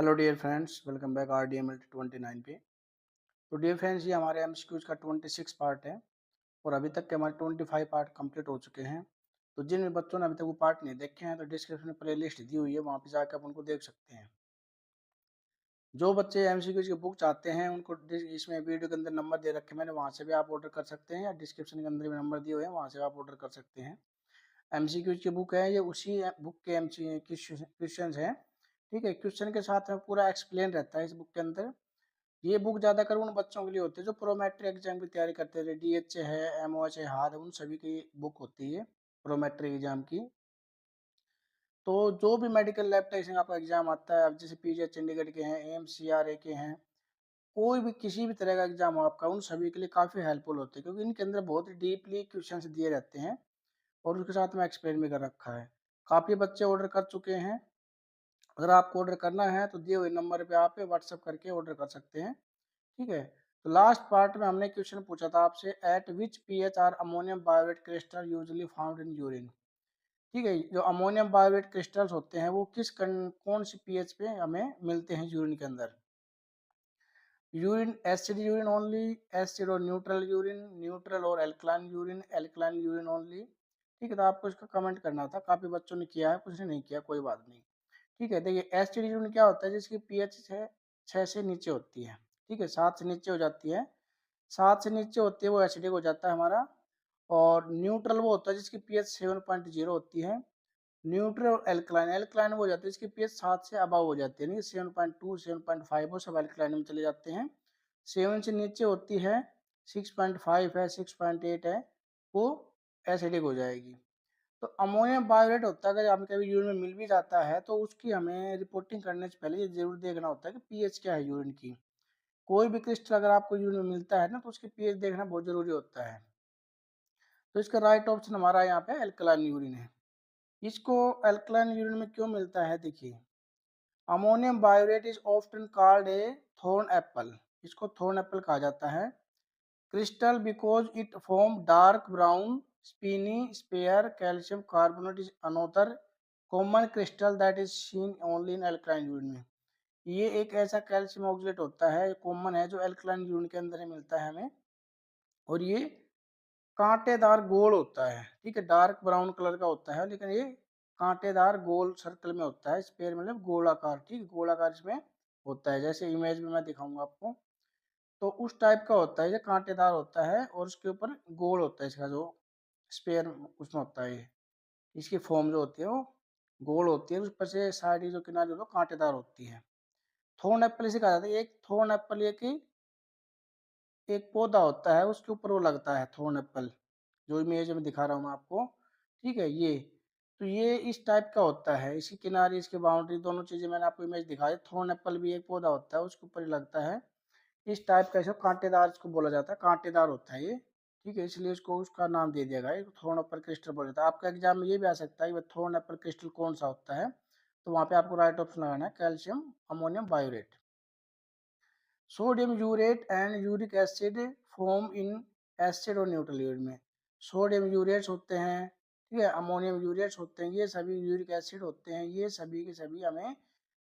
Hello dear friends, welcome back RDML 29 पे। तो dear friends, ये हमारे एमसीक्यूज का 26 पार्ट है और अभी तक के हमारे 25 पार्ट कंप्लीट हो चुके हैं। तो जिन भी बच्चों ने अभी तक वो पार्ट नहीं देखे हैं तो डिस्क्रिप्शन में प्ले लिस्ट दी हुई है, वहाँ पे जाकर आप उनको देख सकते हैं। जो बच्चे एमसीक्यूज की बुक चाहते हैं उनको इसमें वीडियो के अंदर नंबर दे रखे मैंने, वहाँ से भी आप ऑर्डर कर सकते हैं या डिस्क्रिप्शन के अंदर भी नंबर दिए हुए हैं, वहाँ से आप ऑर्डर कर सकते हैं। एमसीक्यूज की बुक है ये, उसी बुक के एमसी क्वेश्चन हैं। ठीक है, क्वेश्चन के साथ में पूरा एक्सप्लेन रहता है इस बुक के अंदर। ये बुक ज़्यादातर उन बच्चों के लिए होती है जो प्रोमेट्रिक एग्जाम की तैयारी करते हैं। DH है, MOH है, हार्ड, उन सभी की बुक होती है प्रोमेट्रिक एग्जाम की। तो जो भी मेडिकल लैब टेक्नीशियन आपका एग्जाम आता है, अब जैसे PGH चंडीगढ़ के हैं, AMCRA के हैं, कोई भी किसी भी तरह का एग्जाम हो आपका, उन सभी के लिए काफ़ी हेल्पफुल होते हैं क्योंकि इनके अंदर बहुत ही डीपली क्वेश्चन दिए रहते हैं और उसके साथ में एक्सप्लेन भी कर रखा है। काफ़ी बच्चे ऑर्डर कर चुके हैं। अगर आपको ऑर्डर करना है तो दिए हुए नंबर पे आप व्हाट्सअप करके ऑर्डर कर सकते हैं। ठीक है, तो लास्ट पार्ट में हमने क्वेश्चन पूछा था आपसे, at which pH are ammonium biurate crystal usually found in urine. ठीक है, जो अमोनियम बायोरेट क्रिस्टल्स होते हैं वो कौन सी पीएच पे हमें मिलते हैं यूरिन के अंदर। Urine acid urine only, acid और न्यूट्रल यूरिन, न्यूट्रल और alkaline urine, alkaline urine only. ठीक है, तो आपको इसका कमेंट करना था। काफ़ी बच्चों ने किया है, कुछ ने नहीं किया, कोई बात नहीं। ठीक है, देखिए एसिड यूरिन क्या होता है, जिसकी पीएच 6 से नीचे होती है। ठीक है, 7 से नीचे हो जाती है। 7 से नीचे होती है वो एसिडिक हो जाता है हमारा। और न्यूट्रल वो होता है जिसकी पीएच 7.0 होती है। न्यूट्रल और एल्कलाइन, एल्कलाइन वो हो जाती है जिसकी पीएच 7 से अबव हो जाती है, यानी 7.2 7.5 वो सब एल्कलाइन में चले जाते हैं। 7 से नीचे होती है, 6.5 है, 6.8 है, वो एसिडिक हो जाएगी। तो अमोनियम बायोरेट होता है, अगर आपके कभी यूरिन में मिल भी जाता है तो उसकी हमें रिपोर्टिंग करने से पहले ये जरूर देखना होता है कि पीएच क्या है यूरिन की। कोई भी क्रिस्टल अगर आपको यूरिन में मिलता है ना तो उसकी पीएच देखना बहुत जरूरी होता है। तो इसका राइट ऑप्शन हमारा यहाँ पे एल्कलाइन यूरिन है। इसको एल्कलाइन यूरिन में क्यों मिलता है, देखिए, ammonium biurate is often called a thorn apple. इसको थॉर्न एप्पल कहा जाता है। Crystal because it form dark brown spiny sphere calcium carbonate is another common crystal that is seen only in alkaline urine में। ये एक ऐसा calcium oxalate होता है, कॉमन है, जो एल्कलाइन यूरिन के अंदर ही मिलता है हमें। और ये कांटेदार गोल होता है। ठीक है, डार्क ब्राउन कलर का होता है लेकिन ये कांटेदार गोल सर्कल में होता है, स्पेयर मतलब गोलाकार। ठीक है, गोलाकार इसमें होता है, जैसे इमेज में मैं दिखाऊंगा आपको। तो उस टाइप का होता है, ये कांटेदार होता है और उसके ऊपर गोल होता है, इसका जो स्पेयर उसमें होता है। ये इसकी फॉर्म जो होती है वो गोल होती है, उस पर से साइड जो किनारे जो कांटेदार होती है। थोर्न एप्पल इसे कहा जाता है। एक थोर्न एप्पल ये कि एक पौधा होता है, उसके ऊपर वो लगता है थोर्न एप्पल, जो इमेज में दिखा रहा हूँ मैं आपको। ठीक है, ये तो ये इस टाइप का होता है, इसकी किनारे इसकी बाउंड्री दोनों चीजें मैंने आपको इमेज दिखाई। थोर्न एप्पल भी एक पौधा होता है, उसके ऊपर ही लगता है। इस टाइप का, इसको कांटेदार इसको बोला जाता है, कांटेदार होता है ये। ठीक है, इसलिए इसको उसका नाम दे दिया गया है, थोर्न एप्पल क्रिस्टल बोला जाता है। आपका एग्जाम में ये भी आ सकता है कि थोर्न एप्पल क्रिस्टल कौन सा होता है, तो वहाँ पे आपको राइट ऑप्शन लगाना है calcium ammonium biurate. Sodium urate and uric acid form in acid और न्यूट्रल यूरिन में। सोडियम यूरेट्स होते हैं, ठीक है, अमोनियम यूरेट्स होते हैं, ये सभी यूरिक एसिड होते हैं, ये सभी के सभी हमें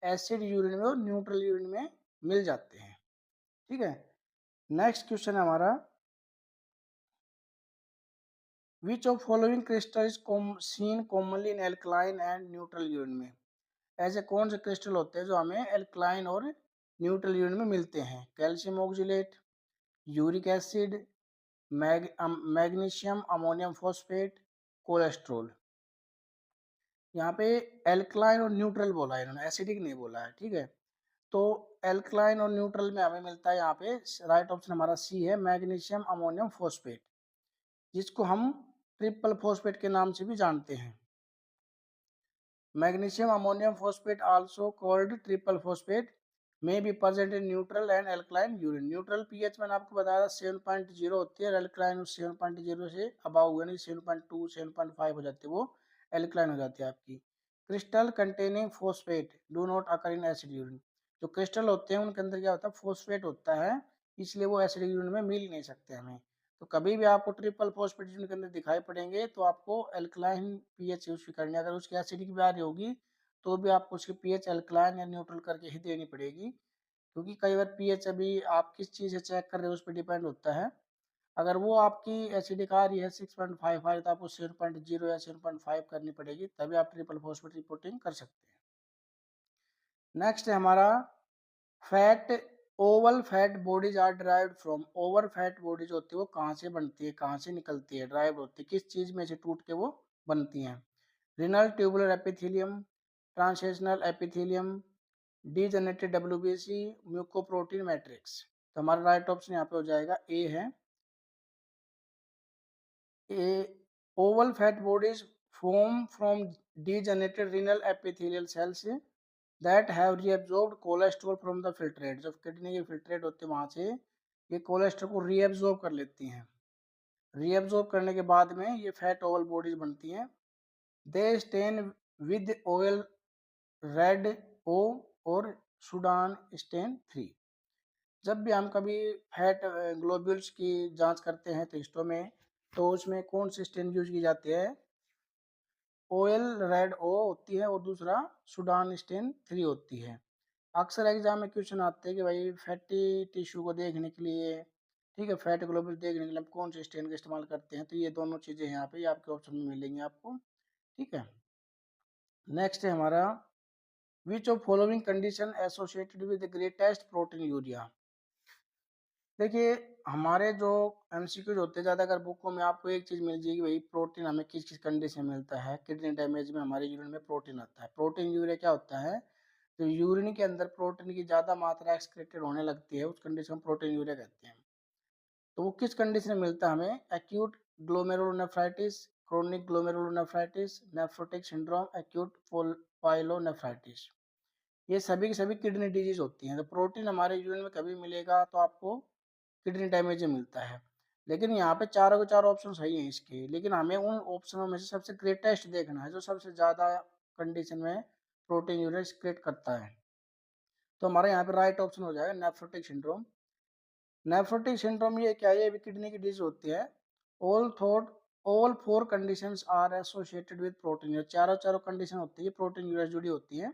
एसिड यूरिन में और न्यूट्रल यूरिन में मिल जाते हैं। ठीक है, नेक्स्ट क्वेश्चन है हमारा, which of following crystal is seen commonly in alkaline and neutral urine में। ऐसे कौन से क्रिस्टल होते हैं जो हमें एल्कलाइन और न्यूट्रल यूरिन में मिलते हैं। Calcium oxalate, uric acid, magnesium ammonium phosphate, cholesterol. यहाँ पे एल्कलाइन और न्यूट्रल बोला है इन्होंने, एसिडिक नहीं बोला है। ठीक है, तो एल्कलाइन और न्यूट्रल में हमें मिलता है यहाँ पे राइट ऑप्शन हमारा सी है, मैग्नीशियम अमोनियम फॉस्फेट, जिसको हम ट्रिपल फॉस्फेट के नाम से भी जानते हैं। Magnesium ammonium phosphate also called triple phosphate may be present in neutral and alkaline urine. Neutral pH मैंने आपको बताया था 7.0 होती है, एल्कलाइन 7.0 से अबाउ यानी 7.2 7.5 हो जाती है, वो एल्कलाइन हो जाती है आपकी। Crystal containing phosphate do not occur in acid urine. जो क्रिस्टल होते हैं उनके अंदर क्या होता है, फॉस्फेट होता है, इसलिए वो एसिड यूरिन में मिल ही नहीं सकते हमें। तो कभी भी आपको ट्रिपल फॉस्फेट के अंदर दिखाई पड़ेंगे तो आपको एल्कलाइन पीएच यूज करनी है। अगर उसकी एसिडिक भी आ रही होगी तो भी आपको उसकी पीएच अल्कलाइन या न्यूट्रल करके ही देनी पड़ेगी, क्योंकि कई बार पीएच अभी आप किस चीज़ से चेक कर रहे हो उस पर डिपेंड होता है। अगर वो आपकी एसिडिक आ रही है 6.55 तो आपको 7.0 या 7.5 करनी पड़ेगी, तभी आप ट्रिपल फॉस्फेट रिपोर्टिंग कर सकते हैं। नेक्स्ट है हमारा fat. Oval fat bodies are derived from. Oval fat bodies होती है वो कहाँ से बनती है, कहाँ से निकलती है, ड्राइव होती है, किस चीज में से टूट के वो बनती हैं? Renal tubular epithelium, translational epithelium, degenerated WBC, mucoprotein matrix. तो हमारा राइट ऑप्शन यहाँ पे हो जाएगा ए है। A oval fat bodies form from degenerated renal epithelial cells that have reabsorbed cholesterol from the filtrate. जब किडनी की फिल्ट्रेट होती है वहां से ये कोलेस्ट्रॉल को रीअब्जॉर्ब कर लेती हैं। रीअब्जॉर्ब करने के बाद में ये फैट ओवल बॉडीज बनती हैं। दे स्टेन विद ऑयल रेड ओ और सुडान स्टेन 3। जब भी हम कभी फैट ग्लोब्यूल्स की जांच करते हैं टेस्टों में, तो उसमें कौन सी स्टेन यूज की जाती है? ऑयल रेड ओ होती है और दूसरा सुडान स्टेन 3 होती है। अक्सर एग्जाम में क्वेश्चन आते हैं कि भाई फैटी टिश्यू को देखने के लिए, ठीक है, फैट ग्लोबुल देखने के लिए हम कौन से स्टेन का इस्तेमाल करते हैं, तो ये दोनों चीज़ें यहाँ पे आपके ऑप्शन में मिलेंगी आपको, ठीक है। नेक्स्ट है हमारा which of following condition associated with greatest protein urea. देखिए हमारे जो एमसीक्यूज होते हैं ज़्यादातर बुकों में आपको एक चीज़ मिल जाएगी, भाई प्रोटीन हमें किस किस कंडीशन में मिलता है। किडनी डैमेज में हमारे यूरिन में प्रोटीन आता है। प्रोटीन यूरिया क्या होता है? तो यूरिन के अंदर प्रोटीन की ज़्यादा मात्रा एक्सक्रीटेड होने लगती है, उस कंडीशन में प्रोटीन यूरिया कहते हैं। तो वो किस कंडीशन में मिलता है हमें? Acute glomerulonephritis, chronic glomerulonephritis, nephrotic syndrome, acute pyelonephritis. ये सभी की सभी किडनी डिजीज होती हैं। तो प्रोटीन हमारे यूरिन में कभी मिलेगा तो आपको किडनी डैमेज में मिलता है। लेकिन यहाँ पे चारों के चार ऑप्शन सही हैं इसके, लेकिन हमें उन ऑप्शनों में से सबसे ग्रेटेस्ट देखना है जो सबसे ज़्यादा कंडीशन में प्रोटीन यूरिया क्रिएट करता है। तो हमारा यहाँ पे राइट ऑप्शन हो जाएगा नेफ्रोटिक सिंड्रोम। नेफ्रोटिक सिंड्रोम ये क्या है? ये भी किडनी की डिजीज होती है। Although all four conditions are associated with protein. चारों चारों कंडीशन होती है प्रोटीन यूरिया जुड़ी होती है।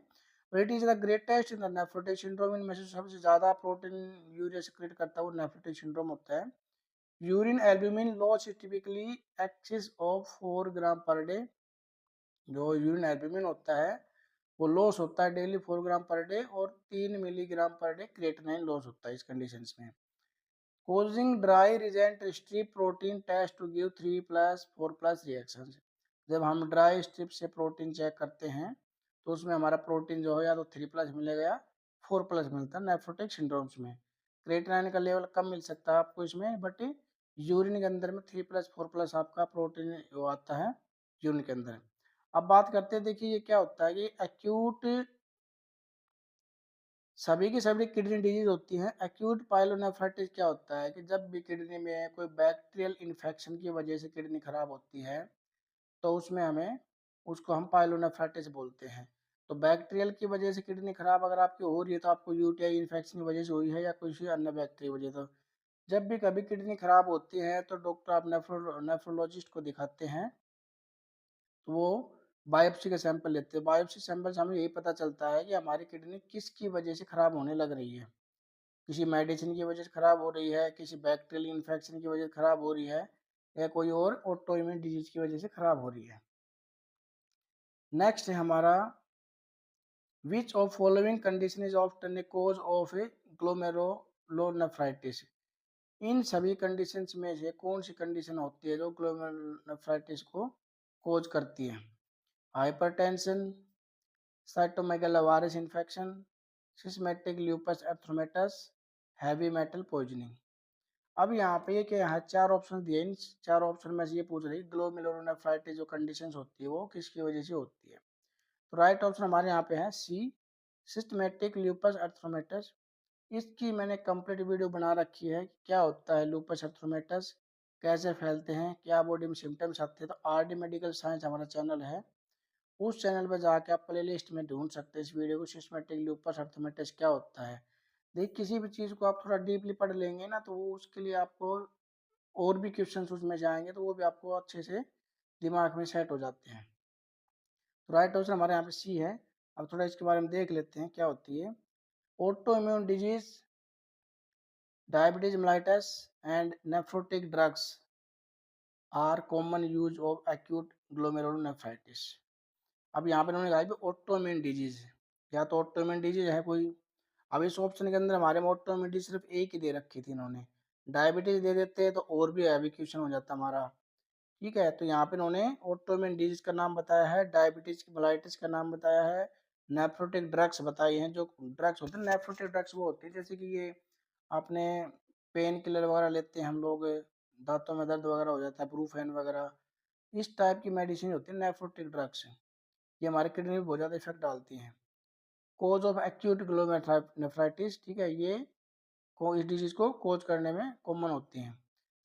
But it is the greatest in the nephrotic syndrome. इनमें से सबसे ज्यादा प्रोटीन यूरिया सिक्रेट करता है वो नेफ्रोटिक सिंड्रोम होता है। Urine albumin loss is typically axis of 4 gram per day. जो यूरिन एल्ब्यूमिन होता है वो लॉस होता है डेली 4 ग्राम पर डे, और 3 milligram per day creatinine loss होता है इस कंडीशन में। Causing dry resent strip protein test to give 3 plus 4 plus reactions। जब हम ड्राई स्ट्रिप से प्रोटीन चेक करते हैं तो उसमें हमारा प्रोटीन जो है या तो 3 प्लस मिलेगा या 4 प्लस मिलता है नेफ्रोटिक सिंड्रोम्स में। क्रिएटिनिन का लेवल कम मिल सकता है आपको इसमें, बट यूरिन के अंदर में 3 प्लस 4 प्लस आपका प्रोटीन वो आता है यूरिन के अंदर। अब बात करते हैं, देखिए ये क्या होता है कि एक्यूट सभी की सभी किडनी डिजीज होती हैं। एक्यूट पाइलोनेफ्राइटिस क्या होता है कि जब भी किडनी में कोई बैक्टीरियल इन्फेक्शन की वजह से किडनी खराब होती है तो उसमें हमें उसको हम पाइलोनेफ्राइटिस बोलते हैं। तो बैक्टीरियल की वजह से किडनी खराब अगर आपकी हो रही है तो आपको यूटीआई इन्फेक्शन की वजह से हुई है या किसी अन्य बैक्टीरिया वजह से, तो जब भी कभी किडनी खराब होती है तो डॉक्टर आप नेफ्रोलॉजिस्ट को दिखाते हैं। तो वो बायोप्सी का सैंपल लेते हैं। बायोप्सी सैंपल से हमें यही पता चलता है कि हमारी किडनी किसकी वजह से खराब होने लग रही है। किसी मेडिसिन की वजह से खराब हो रही है, किसी बैक्टीरियल इन्फेक्शन की वजह से खराब हो रही है, या कोई और ऑटो इम्यून डिजीज की वजह से खराब हो रही है। नेक्स्ट है हमारा which of following condition is often a cause of a glomerulonephritis. इन सभी कंडीशंस में से कौन सी कंडीशन होती है जो ग्लोमेरुलोनेफ्राइटिस को कॉज करती है? Hypertension, cytomegalovirus infection, systemic lupus erythematosus, heavy metal poisoning. अब यहाँ पे ये क्या है, चार ऑप्शन दिए। इन चार ऑप्शन में से ये पूछ रही ग्लोमेरुलोनेफ्राइटिस जो कंडीशंस होती है वो किसकी वजह से होती है। तो राइट ऑप्शन हमारे यहाँ पे है सी, सिस्टमेटिक ल्यूपस एरिथ्रोमेटस। इसकी मैंने कंप्लीट वीडियो बना रखी है क्या होता है लूपस एरिथ्रोमेटस, कैसे फैलते हैं, क्या बॉडी में सिम्टम्स आते हैं। तो आरडी मेडिकल साइंस हमारा चैनल है, उस चैनल पर जाके आप प्ले लिस्ट में ढूंढ सकते हैं इस वीडियो को। सिस्टमेटिक लूपस एरिथ्रोमेटस क्या होता है। देखिए किसी भी चीज़ को आप थोड़ा डीपली पढ़ लेंगे ना तो वो उसके लिए आपको और भी क्वेश्चन उसमें जाएंगे तो वो भी आपको अच्छे से दिमाग में सेट हो जाते हैं। तो राइट ऑप्शन हमारे यहाँ पे सी है। अब थोड़ा इसके बारे में देख लेते हैं क्या होती है। Autoimmune disease, diabetes mellitus and nephrotic drugs are common use of acute glomerulonephritis. अब यहाँ पे उन्होंने कहा कि ऑटो इम्यून डिजीज है, या तो ऑटो इम्यून डिजीज है कोई। अब इस ऑप्शन के अंदर हमारे में ऑटो इम्यून डिजीज सिर्फ एक ही दे रखी थी इन्होंने, डायबिटीज दे देते तो और भी हैवी क्वेश्चन हो जाता हमारा। ठीक है, तो यहाँ पे इन्होंने ऑटो इम्यून डिजीज का नाम बताया है, डायबिटीज की मेलाइटिस का नाम बताया है, नेफ्रोटिक ड्रग्स बताई हैं। जो ड्रग्स होते हैं नेफ्रोटिक ड्रग्स वो होते हैं जैसे कि ये आपने पेन किलर वगैरह लेते हैं हम लोग, दांतों में दर्द वगैरह हो जाता है, ब्रूफेन वगैरह, इस टाइप की मेडिसिन होती है नेफ्रोटिक ड्रग्स। ये हमारे किडनी में बहुत ज़्यादा इफेक्ट डालती हैं। कोज ऑफ एक्यूट ग्लोमेरुलोनेफ्राइटिस, ठीक है, ये इस डिजीज को कोज करने में कॉमन होती हैं।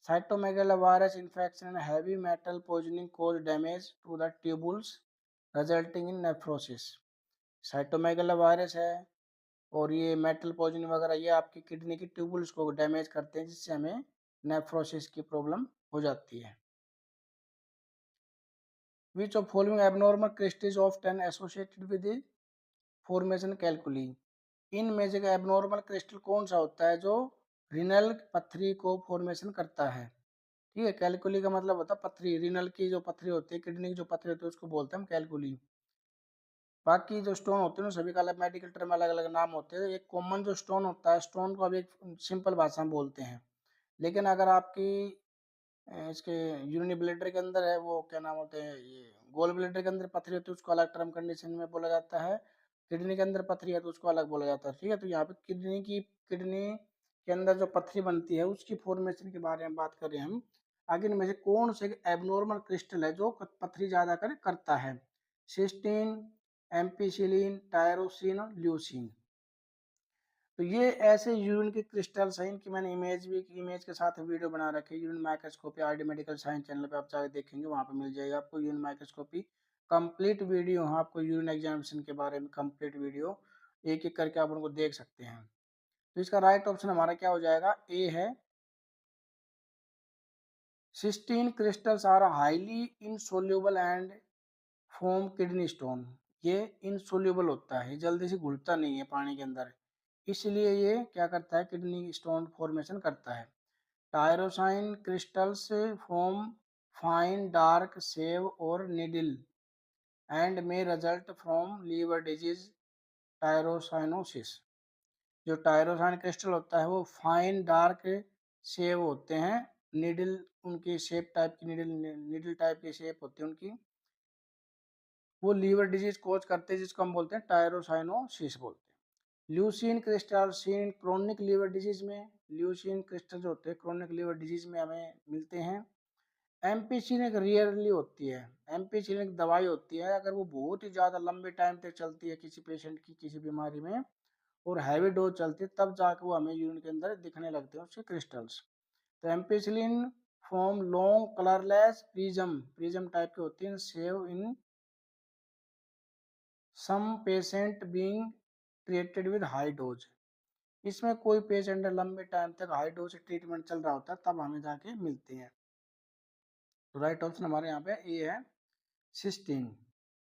Cytomegalovirus infection and heavy metal poisoning cause damage to the tubules resulting in nephrosis. Cytomegalovirus है और ये मेटल पॉइजनिंग वगैरह ये आपकी किडनी की ट्यूबुल्स को डैमेज करते हैं, जिससे हमें नेफ्रोसिस की प्रॉब्लम हो जाती है। Which of following abnormal crystal is often associated with the formation calculi? इनमें से एबनॉर्मल क्रिस्टल कौन सा होता है जो रिनल पथरी को फॉर्मेशन करता है? ठीक है, कैलकुली का मतलब होता है पथरी, रिनल की जो पथरी होती है, किडनी की जो पथरी होती है उसको बोलते हैं हम कैलकुली। बाकी जो स्टोन होते हैं सभी का अलग मेडिकल टर्म अलग अलग नाम होते हैं। एक कॉमन जो स्टोन होता है, स्टोन को अब एक सिंपल भाषा में बोलते हैं, लेकिन अगर आपकी इसके यूरिनरी ब्लैडर के अंदर है, वो क्या नाम होते हैं, ये गोल ब्लैडर के अंदर पथरी होती है उसको अलग टर्म कंडीशन में बोला जाता है, किडनी के अंदर पथरी है तो उसको अलग बोला जाता है। ठीक है, तो यहाँ पे किडनी के अंदर जो पथरी बनती है उसकी फॉर्मेशन के बारे में बात कर रहे हैं हम। आगे इनमें से कौन से एबनॉर्मल क्रिस्टल है जो पथरी ज्यादा करता है? सिस्टीन, एम्पिसिलिन, टायरोसिन और ल्यूसिन। तो ये ऐसे यूरिन के क्रिस्टल्स हैं, इनकी मैंने इमेज के साथ वीडियो बना रखी है। Urine microscopy RD medical science channel पे आप जाकर देखेंगे, वहाँ पे मिल जाएगा आपको यूरिन माइक्रोस्कोपी कंप्लीट वीडियो। हाँ, आपको यूरिन एग्जामिनेशन के बारे में कंप्लीट वीडियो एक एक करके आप उनको देख सकते हैं। तो इसका राइट ऑप्शन हमारा क्या हो जाएगा? ए है। Cystine crystals are highly insoluble and form kidney stone. ये इनसोल्यूबल होता है, जल्दी से घुलता नहीं है पानी के अंदर, इसलिए ये क्या करता है, किडनी स्टोन फॉर्मेशन करता है। Tyrosine crystals form fine dark sheaves और निडल एंड में result from liver disease tyrosinosis. जो टायरोसाइन क्रिस्टल होता है वो फाइन डार्क सेव होते हैं, निडल उनकी शेप टाइप की, निडल टाइप की शेप होती है उनकी, वो लीवर डिजीज कोज करते हैं जिसको हम बोलते हैं टायरोसाइनोसिस बोलते हैं। Leucine crystal seen chronic liver disease में, ल्यूसीन क्रिस्टल जो होते हैं क्रोनिक लीवर डिजीज में हमें मिलते हैं। एम्पीसिलिन रियरली होती है, एम्पीसिलिन दवाई होती है अगर वो बहुत ही ज़्यादा लंबे टाइम तक चलती है किसी पेशेंट की किसी बीमारी में और हैवी डोज चलती है, तब जाकर वो हमें यूरिन के अंदर दिखने लगते हैं उसके क्रिस्टल्स। तो ampicillin form long colourless prism, prism type के होती हैं, save in some patient being treated with high dose. इसमें कोई पेशेंट लंबे टाइम तक हाई डोज से ट्रीटमेंट चल रहा होता है तब हमें जाके मिलते हैं। तो राइट ऑप्शन हमारे यहाँ पे ए है, सिस्टीन।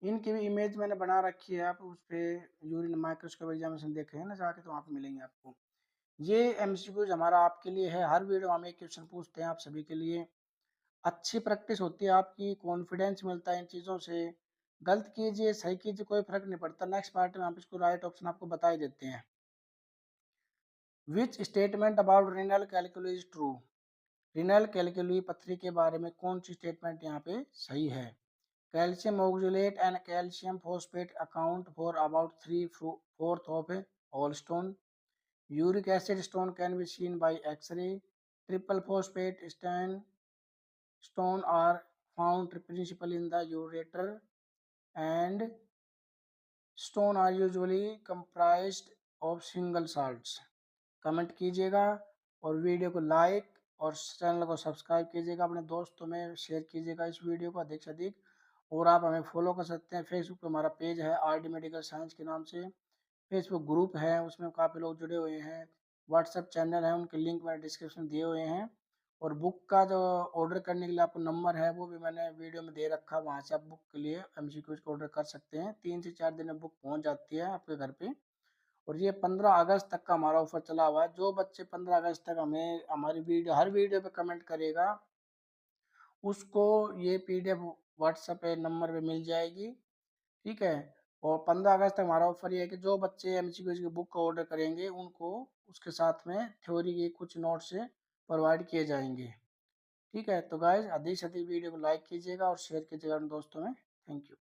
इनकी भी इमेज मैंने बना रखी है, आप उस पर यूरिन माइक्रोस्कोप एग्जामिनेशन देखे हैं ना जाके, तो वहाँ पे मिलेंगे आपको। ये एमसीक्यूज हमारा आपके लिए है, हर वीडियो हम एक क्वेश्चन पूछते हैं आप सभी के लिए। अच्छी प्रैक्टिस होती है आपकी, कॉन्फिडेंस मिलता है इन चीज़ों से। गलत कीजिए सही कीजिए कोई फर्क नहीं पड़ता, नेक्स्ट पार्ट में आप इसको राइट ऑप्शन आपको बता ही देते हैं। Which statement about renal calculi is true? Renal calculi पथरी के बारे में कौन सी स्टेटमेंट यहाँ पे सही है? Calcium oxalate and calcium phosphate account for about 3/4 of all stone. Uric acid stone can be seen by X-ray. Triple phosphate stone are found principally in the ureter and stone are usually comprised of single salts। Comment कीजिएगा और video को like और channel को subscribe कीजिएगा, अपने दोस्तों में share कीजिएगा इस वीडियो को अधिक से अधिक। और आप हमें फॉलो कर सकते हैं, फेसबुक पे हमारा पेज है आरडी मेडिकल साइंस के नाम से, फेसबुक ग्रुप है उसमें काफ़ी लोग जुड़े हुए हैं, व्हाट्सएप चैनल है उनके लिंक मैंने डिस्क्रिप्शन दिए हुए हैं। और बुक का जो ऑर्डर करने के लिए आपको नंबर है वो भी मैंने वीडियो में दे रखा है, वहाँ से आप बुक के लिए एमसीक्यूज को ऑर्डर कर सकते हैं। 3 से 4 दिन में बुक पहुँच जाती है आपके घर पे। और ये 15 अगस्त तक का हमारा ऑफर चला हुआ है। जो बच्चे 15 अगस्त तक हमें हमारी वीडियो हर वीडियो पे कमेंट करेगा, उसको ये पीडीएफ व्हाट्सएप पे नंबर पे मिल जाएगी। ठीक है। और 15 अगस्त तक हमारा ऑफर ये है कि जो बच्चे एमसीक्यूज की बुक का ऑर्डर करेंगे उनको उसके साथ में थ्योरी के कुछ नोट्स प्रोवाइड किए जाएंगे। ठीक है। तो गाइज अधिक से अधिक वीडियो को लाइक कीजिएगा और शेयर कीजिएगा अपने दोस्तों में। Thank you.